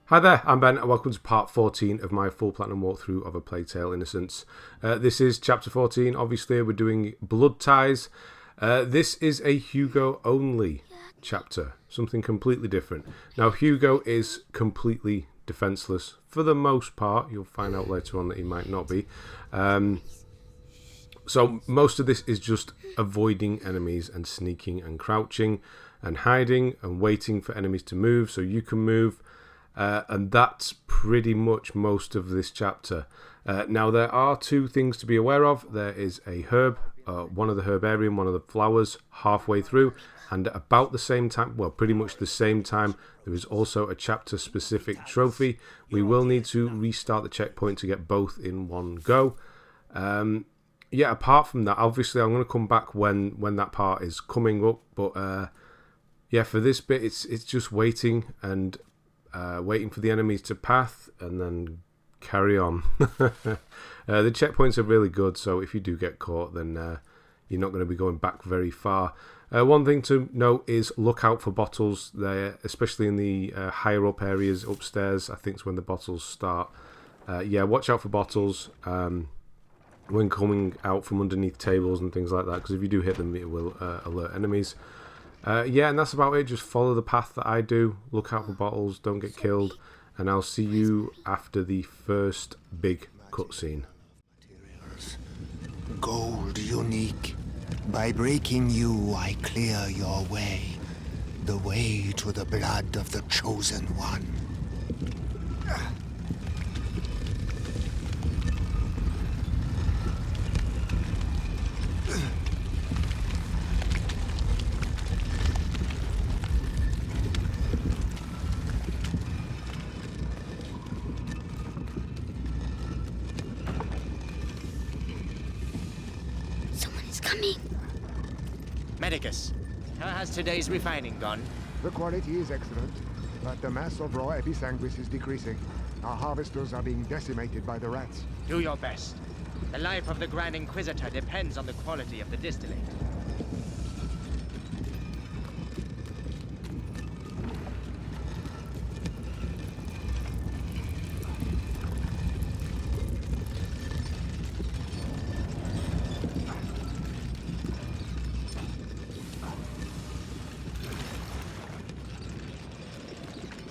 Hi there, I'm Ben and welcome to part 14 of my full platinum walkthrough of A Plague Tale: Innocence. This is chapter 14, obviously we're doing Blood Ties. This is a Hugo only chapter, something completely different. Now Hugo is completely defenceless for the most part, you'll find out later on that he might not be. So most of this is just avoiding enemies and sneaking and crouching and hiding and waiting for enemies to move so you can move. And that's pretty much most of this chapter. Now there are two things to be aware of. There is a herb, one of the herbarium, one of the flowers halfway through, and about the same time, well pretty much the same time, there is also a chapter specific trophy. We will need to restart the checkpoint to get both in one go. Yeah, apart from that, obviously I'm going to come back when that part is coming up, but yeah, for this bit it's just waiting and waiting for the enemies to path and then carry on. The checkpoints are really good, so if you do get caught, then you're not going to be going back very far. One thing to note is look out for bottles there, especially in the higher up areas upstairs. I think it's when the bottles start. Yeah, watch out for bottles when coming out from underneath tables and things like that, because if you do hit them, it will alert enemies. Yeah, and that's about it. Just follow the path that I do. Look out for bottles, don't get killed, and I'll see you after the first big cutscene. Gold unique. By breaking you, I clear your way. The way to the blood of the chosen one. Medicus, how has today's refining gone? The quality is excellent, but the mass of raw episanguis is decreasing. Our harvesters are being decimated by the rats. Do your best. The life of the Grand Inquisitor depends on the quality of the distillate.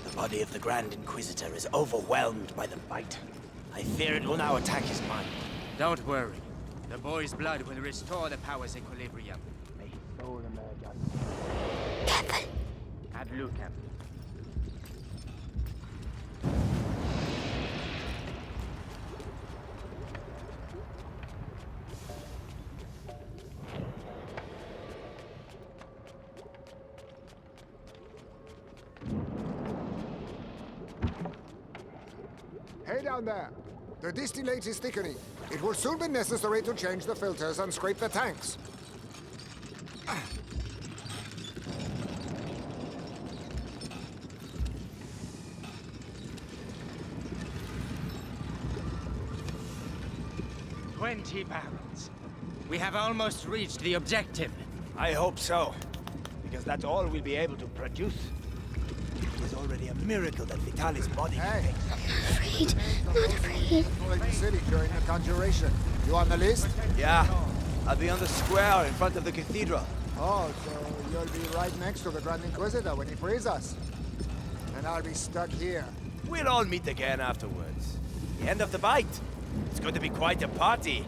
The body of the Grand Inquisitor is overwhelmed by the bite. I fear it will now attack his mind. Don't worry. The boy's blood will restore the power's equilibrium. May his soul emerge. Careful. Ad lucem. Hey down there! The distillate is thickening. It will soon be necessary to change the filters and scrape the tanks. "20 barrels. We have almost reached the objective. I hope so, because that's all we'll be able to produce. It is already a miracle that Vitali's body can Hey! Afraid. Not afraid. Like the city during the conjuration. You on the list? Yeah, I'll be on the square in front of the cathedral. Oh, so you'll be right next to the Grand Inquisitor when he frees us. And I'll be stuck here. We'll all meet again afterwards. The end of the bite. It's going to be quite a party.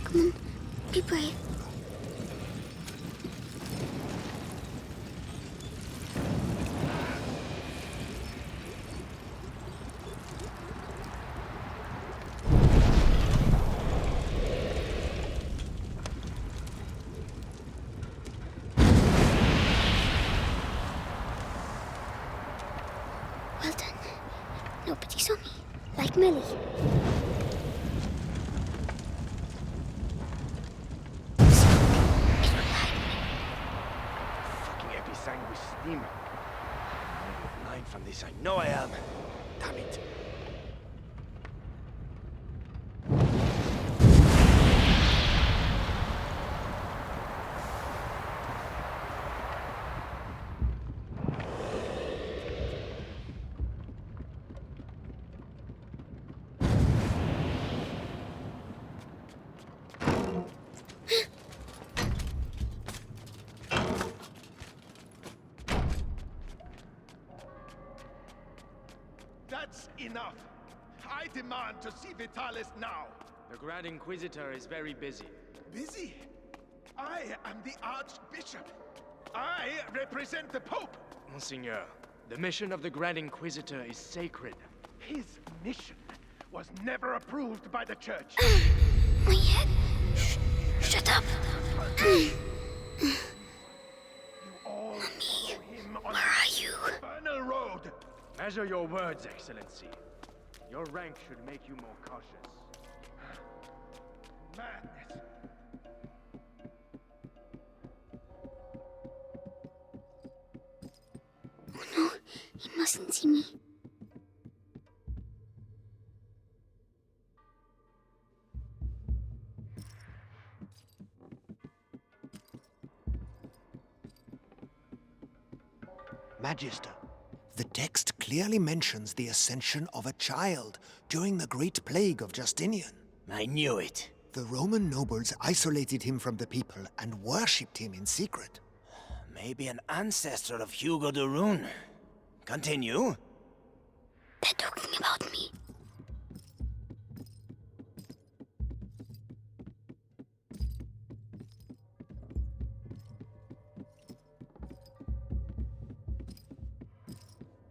Come on. Be brave. Well done. Nobody saw me. Like Millie. Fucking episanguis steam. I'm blind from this, I know I am. Damn it. enough. I demand to see Vitalis now. The Grand Inquisitor is very busy. Busy? I am the Archbishop. I represent the Pope. Monseigneur, the mission of the Grand Inquisitor is sacred. His mission was never approved by the Church. My head. Shut up. You all follow him on Where are you? the infernal road. Measure your words, Excellency. Your rank should make you more cautious. Madness. Oh no, he mustn't see me. Magister, the text clearly mentions the ascension of a child during the Great Plague of Justinian. I knew it. The Roman nobles isolated him from the people and worshipped him in secret. Maybe an ancestor of Hugo de Rune. Continue. They're talking about me.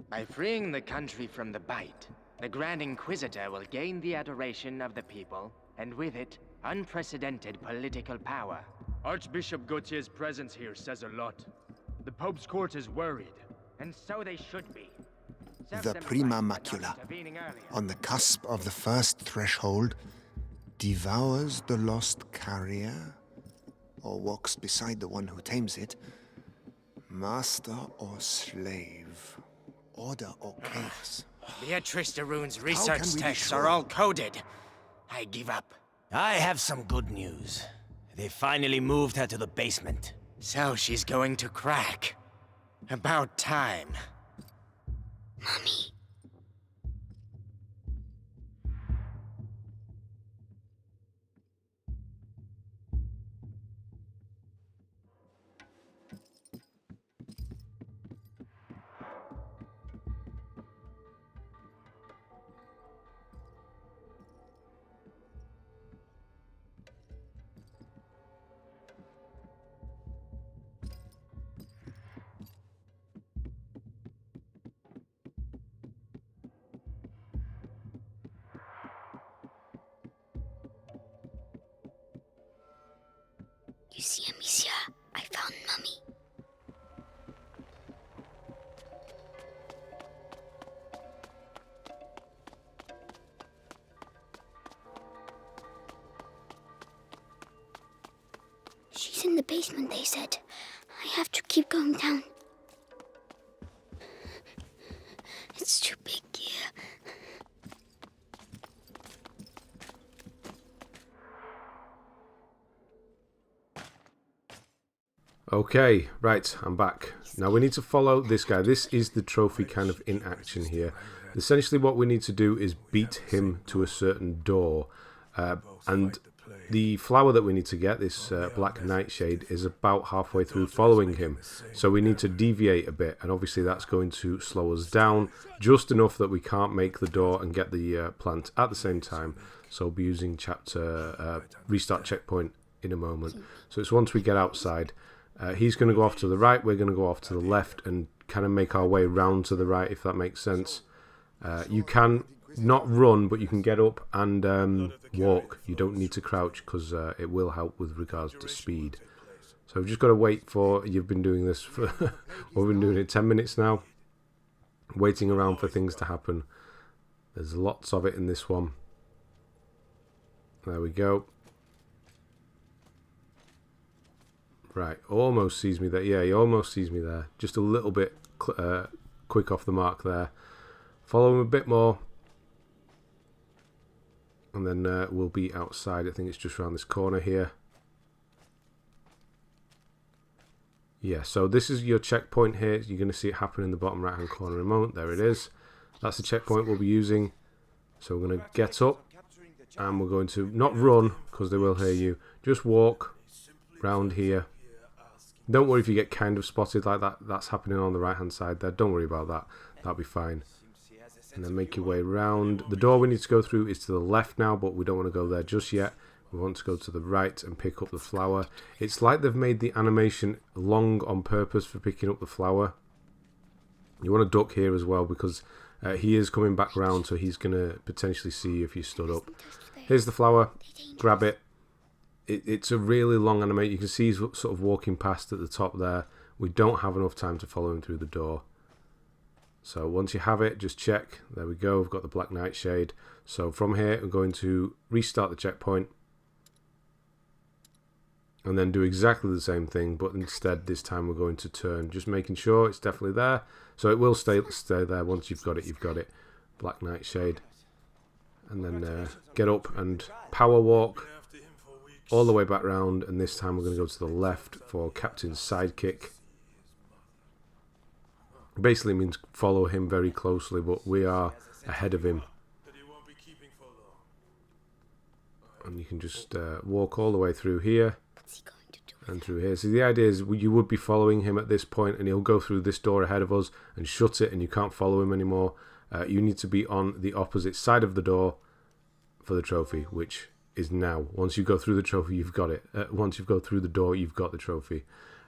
By freeing the country from the Bite, the Grand Inquisitor will gain the adoration of the people, and with it, unprecedented political power. Archbishop Gautier's presence here says a lot. The Pope's court is worried, and so they should be. The Prima Macula, on the cusp of the first threshold, devours the lost carrier, or walks beside the one who tames it, master or slave, order or chaos. Beatrice de Rune's How research can we be texts sure? are all coded. I give up. I have some good news. They finally moved her to the basement. So she's going to crack. About time. Mommy. You see, Amicia, I found Mummy. She's in the basement, they said. I have to keep going down. It's too big here. Okay, right, I'm back. Now we need to follow this guy. This is the trophy kind of in action here. Essentially what we need to do is beat him to a certain door. And the flower that we need to get, this black Nightshade, is about halfway through following him. So we need to deviate a bit, and obviously that's going to slow us down just enough that we can't make the door and get the plant at the same time. So we'll be using chapter restart checkpoint in a moment. So it's once we get outside. He's going to go off to the right, we're going to go off to the left and kind of make our way round to the right, if that makes sense. You can not run, but you can get up and walk. You don't need to crouch because it will help with regards to speed. So we've just got to wait for, you've been doing this for, we've been doing it 10 minutes now, waiting around for things to happen. There's lots of it in this one. There we go. Right, almost sees me there. Yeah, he almost sees me there. Just a little bit quick off the mark there. Follow him a bit more. And then we'll be outside. I think it's just around this corner here. Yeah, so this is your checkpoint here. You're going to see it happen in the bottom right hand corner in a moment. There it is. That's the checkpoint we'll be using. So we're going to get up. And we're going to not run, because they will hear you. Just walk round here. Don't worry if you get kind of spotted like that. That's happening on the right hand side there. Don't worry about that. That'll be fine. And then make your way round. The door we need to go through is to the left now, but we don't want to go there just yet. We want to go to the right and pick up the flower. It's like they've made the animation long on purpose for picking up the flower. You want to duck here as well because he is coming back round, so he's going to potentially see you if you stood up. Here's the flower. Grab it. It's a really long animation. You can see he's sort of walking past at the top there. We don't have enough time to follow him through the door. So once you have it, just check. There we go. We've got the black nightshade. So from here, I'm going to restart the checkpoint. And then do exactly the same thing, but instead this time we're going to turn, just making sure it's definitely there. So it will stay there. Once you've got it, you've got it. Black nightshade. And then get up and power walk all the way back round. And this time we're going to go to the left for Captain's Sidekick. Basically means follow him very closely, but we are ahead of him. And you can just walk all the way through here. And through here. So the idea is you would be following him at this point, and he'll go through this door ahead of us and shut it, and you can't follow him anymore. You need to be on the opposite side of the door for the trophy, which is now. Once you go through the trophy, you've got it. Once you go through the door, you've got the trophy.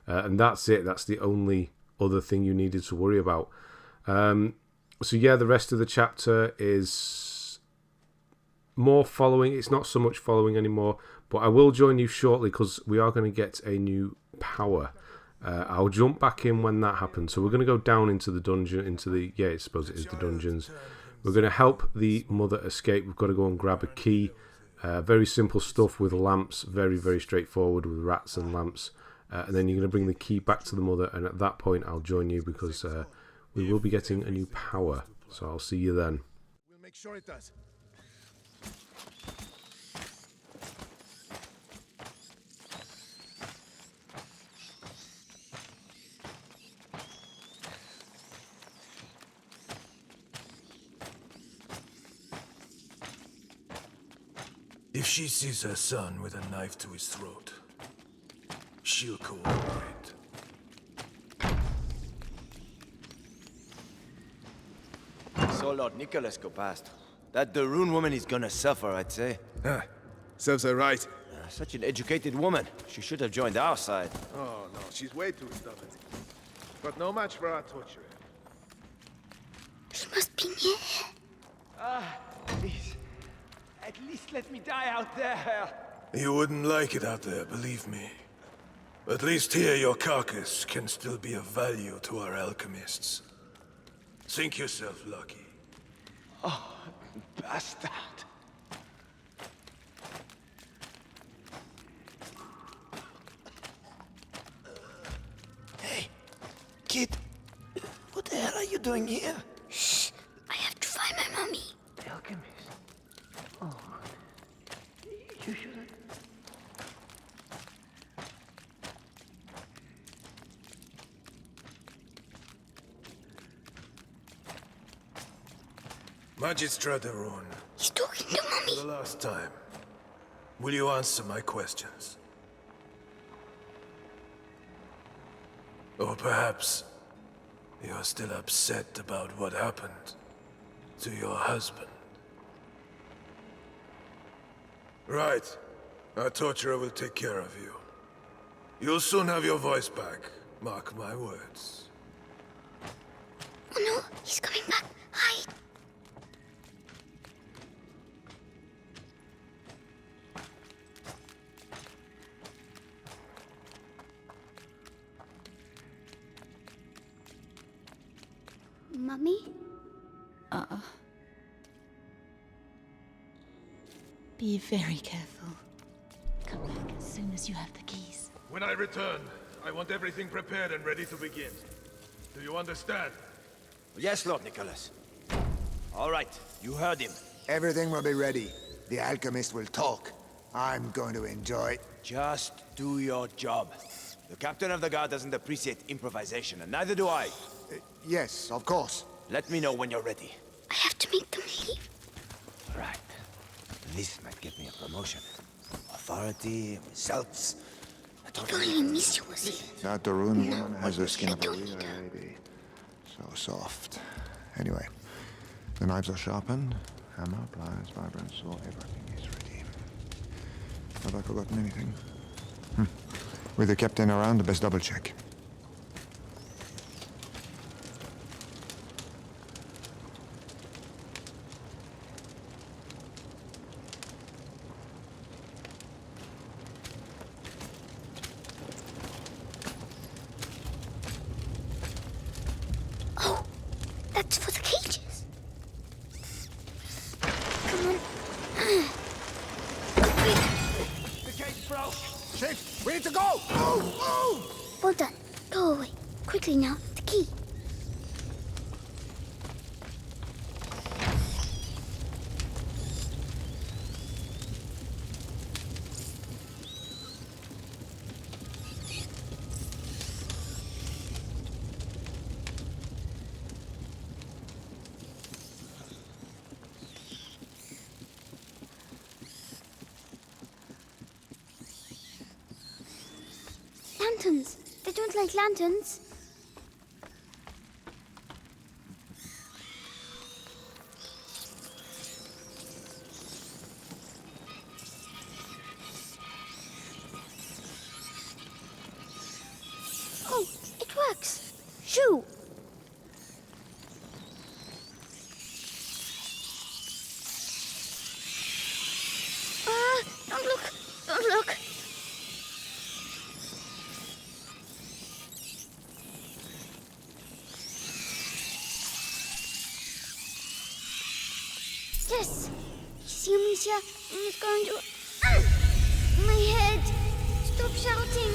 And that's it. That's the only other thing you needed to worry about. So yeah, the rest of the chapter is more following. It's not so much following anymore. But I will join you shortly because we are going to get a new power. I'll jump back in when that happens. So we're going to go down into the dungeon, yeah, I suppose it is the dungeons. We're going to help the mother escape. We've got to go and grab a key. Very simple stuff with lamps. Very, very straightforward with rats and lamps. And then you're going to bring the key back to the mother. And at that point, I'll join you because we will be getting a new power. So I'll see you then. We'll make sure it does. If she sees her son with a knife to his throat, she'll cooperate. So Lord Nicholas go past. That the Rune woman is gonna suffer, I'd say. Serves her right. Such an educated woman. She should have joined our side. Oh no, she's way too stubborn. But no match for our torturer. He must be near. Please. At least let me die out there. You wouldn't like it out there, believe me. At least here your carcass can still be of value to our alchemists. Think yourself lucky. Oh, bastard. Hey, kid. What the hell are you doing here? Shh. I have to find my mommy. The alchemist? Oh. You shouldn't. Magistrate Rune, He's talking to for mommy. the last time, will you answer my questions? Or perhaps you're still upset about what happened to your husband. Right. Our torturer will take care of you. You'll soon have your voice back. Mark my words. Oh no, he's coming back. Hide. Mummy? Be very careful. Come back as soon as you have the keys. When I return, I want everything prepared and ready to begin. Do you understand? Yes, Lord Nicholas. All right, you heard him. Everything will be ready. The alchemist will talk. I'm going to enjoy. Just do your job. The captain of the guard doesn't appreciate improvisation, and neither do I. Yes, of course. Let me know when you're ready. I have to make them leave. Right. This might get me a promotion. Authority, results. I don't If only Monsieur was here. That the Rune woman has the skin of a real lady. So soft. Anyway, The knives are sharpened. Hammer, pliers, vibrant saw, everything is ready. Have I forgotten anything? With the captain around, best double check. Oh, that's for the cages. Come on. The gate broke! Shift! We need to go! Move! Move! Well done. Go away. Quickly now. The key. Lanterns. They don't like lanterns. Oh, it works. Shoo! Don't look! Don't look! Yes! He's Amicia, and he's going to... My head! Stop shouting!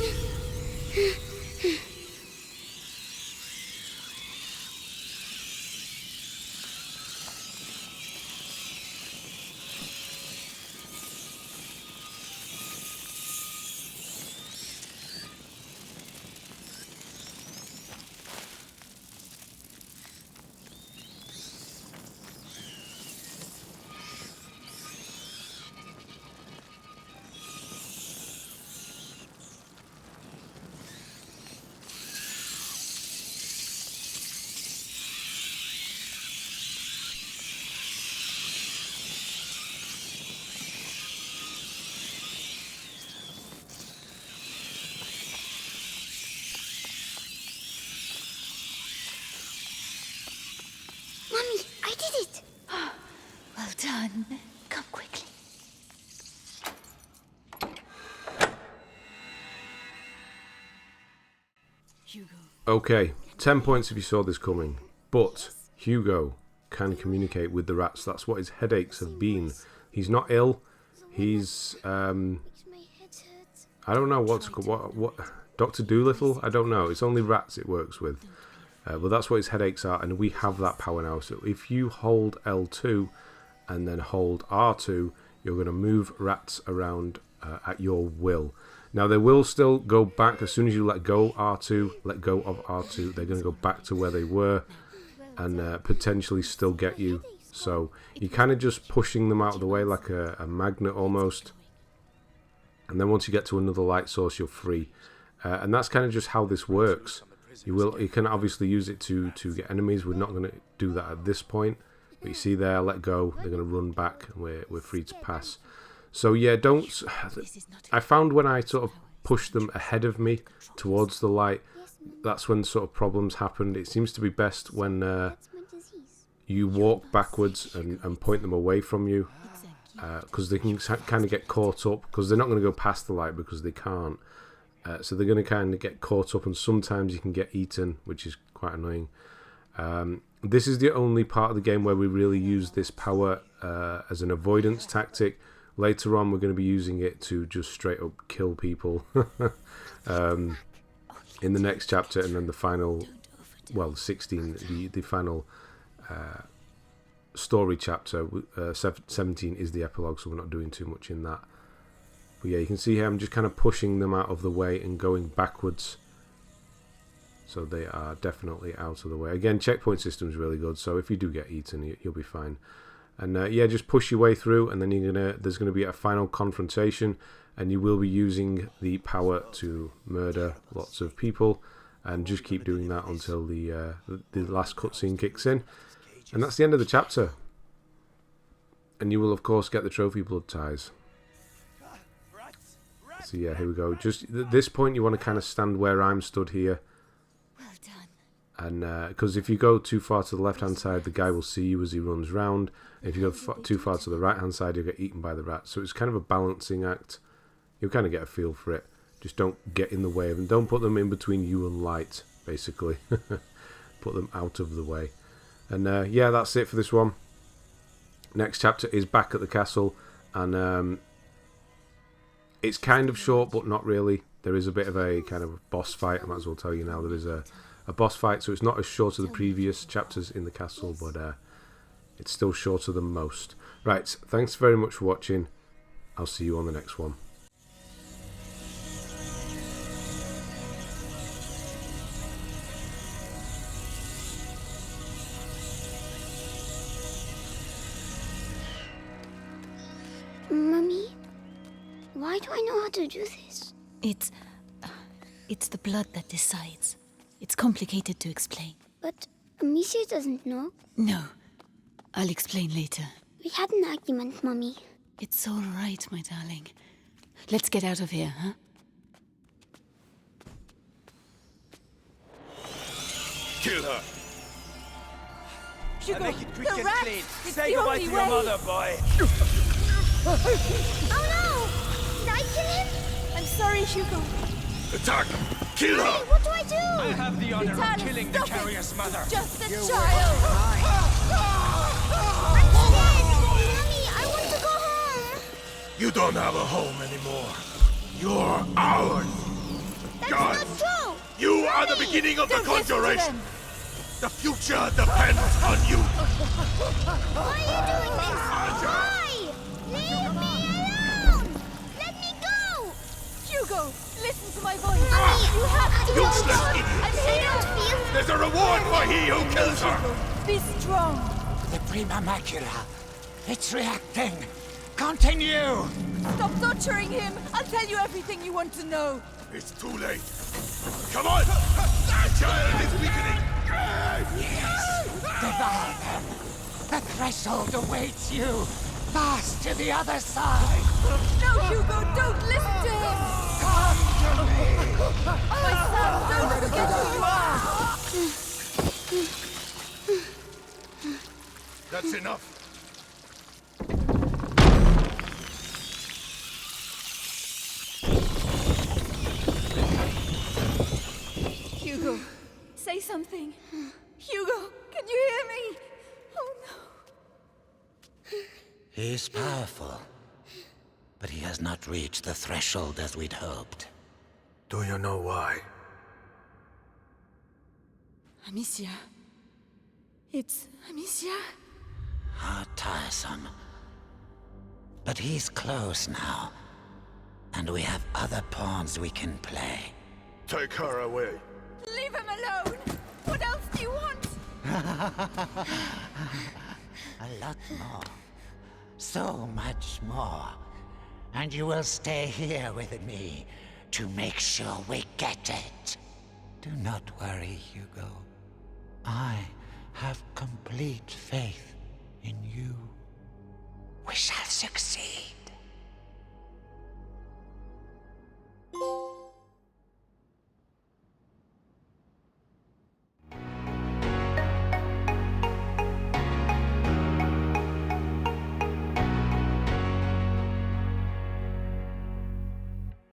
Mommy, I did it! Well done. Come quickly. Hugo. Okay, 10 points if you saw this coming. But Hugo can communicate with the rats. That's what his headaches have been. He's not ill. He's I don't know what Dr. Doolittle. I don't know. It's only rats it works with. But that's what his headaches are, and we have that power now. So if you hold L2 and then hold R2, you're going to move rats around at your will. Now they will still go back as soon as you let go R2, let go of R2. They're going to go back to where they were and potentially still get you. So you're kind of just pushing them out of the way like a magnet almost. And then once you get to another light source, you're free. And that's kind of just how this works. You can obviously use it to get enemies. We're not going to do that at this point. But you see there, let go. They're going to run back, and we're free to pass. So yeah, don't. I found when I sort of pushed them ahead of me towards the light, that's when sort of problems happened. It seems to be best when you walk backwards and point them away from you, because they can kind of get caught up, because they're not going to go past the light because they can't. So they're going to kind of get caught up, and sometimes you can get eaten, which is quite annoying. This is the only part of the game where we really use this power as an avoidance tactic. Later on, we're going to be using it to just straight up kill people in the next chapter, and then the final, well, 16, the final story chapter. 17 is the epilogue, so we're not doing too much in that. But yeah, you can see here I'm just kind of pushing them out of the way and going backwards. So they are definitely out of the way. Again, checkpoint system is really good, so if you do get eaten, you'll be fine. And yeah, just push your way through, and then there's going to be a final confrontation, and you will be using the power to murder lots of people, and just keep doing that until the last cutscene kicks in. And that's the end of the chapter. And you will, of course, get the trophy blood ties. So yeah, here we go. Just at this point, you want to kind of stand where I'm stood here. Well done. And because if you go too far to the left-hand side, the guy will see you as he runs round. And if you go too far to the right-hand side, you'll get eaten by the rat. So it's kind of a balancing act. You'll kind of get a feel for it. Just don't get in the way of them. Don't put them in between you and light, basically. Put them out of the way. And yeah, that's it for this one. Next chapter is back at the castle. And it's kind of short, but not really. There is a bit of a kind of boss fight. I might as well tell you now. There is a boss fight. So it's not as short as the previous chapters in the castle. But it's still shorter than most. Right, thanks very much for watching. I'll see you on the next one. Mummy, why do I know how to do this? It's the blood that decides. It's complicated to explain. But Amicia doesn't know. No, I'll explain later. We had an argument, Mummy. It's all right, my darling. Let's get out of here, huh? Kill her! Hugo, make it quick the and rat! clean. It's Say the goodbye only to your way. mother, boy. Oh no! Did I kill him? I'm sorry, Hugo. Attack! Kill Hey, her! what do I do? I have the honor of Vitalis, killing the stop it. carrier's mother. Just a You child. I'm scared! Mommy, I want to go home! You don't have a home anymore. You're ours! That's God. not true! You are the beginning of the Don't listen to conjuration! them. The future depends on you! Why are you doing this? Why? Leave me alone! Let me go! Hugo, listen to my voice. Mommy, You have to Useless go. idiot. I'm I here. don't feel... There's a reward for he who kills her! Be strong. The prima macula. It's reacting. Continue. Stop torturing him. I'll tell you everything you want to know. It's too late. Come on! The child is weakening! Yes. Devour them. The threshold awaits you. Pass to the other side. No, Hugo, don't listen to him. Come to me. My son, don't ready to forget die. who you are. That's enough. Hugo, say something. Hugo, can you hear me? Oh no. He's powerful, but he has not reached the threshold as we'd hoped. Do you know why? Amicia. It's Amicia. How tiresome. But he's close now, and we have other pawns we can play. Take her away. Leave him alone. What else do you want? A lot more. So much more. And you will stay here with me to make sure we get it. Do not worry, Hugo. I have complete faith in you. We shall succeed.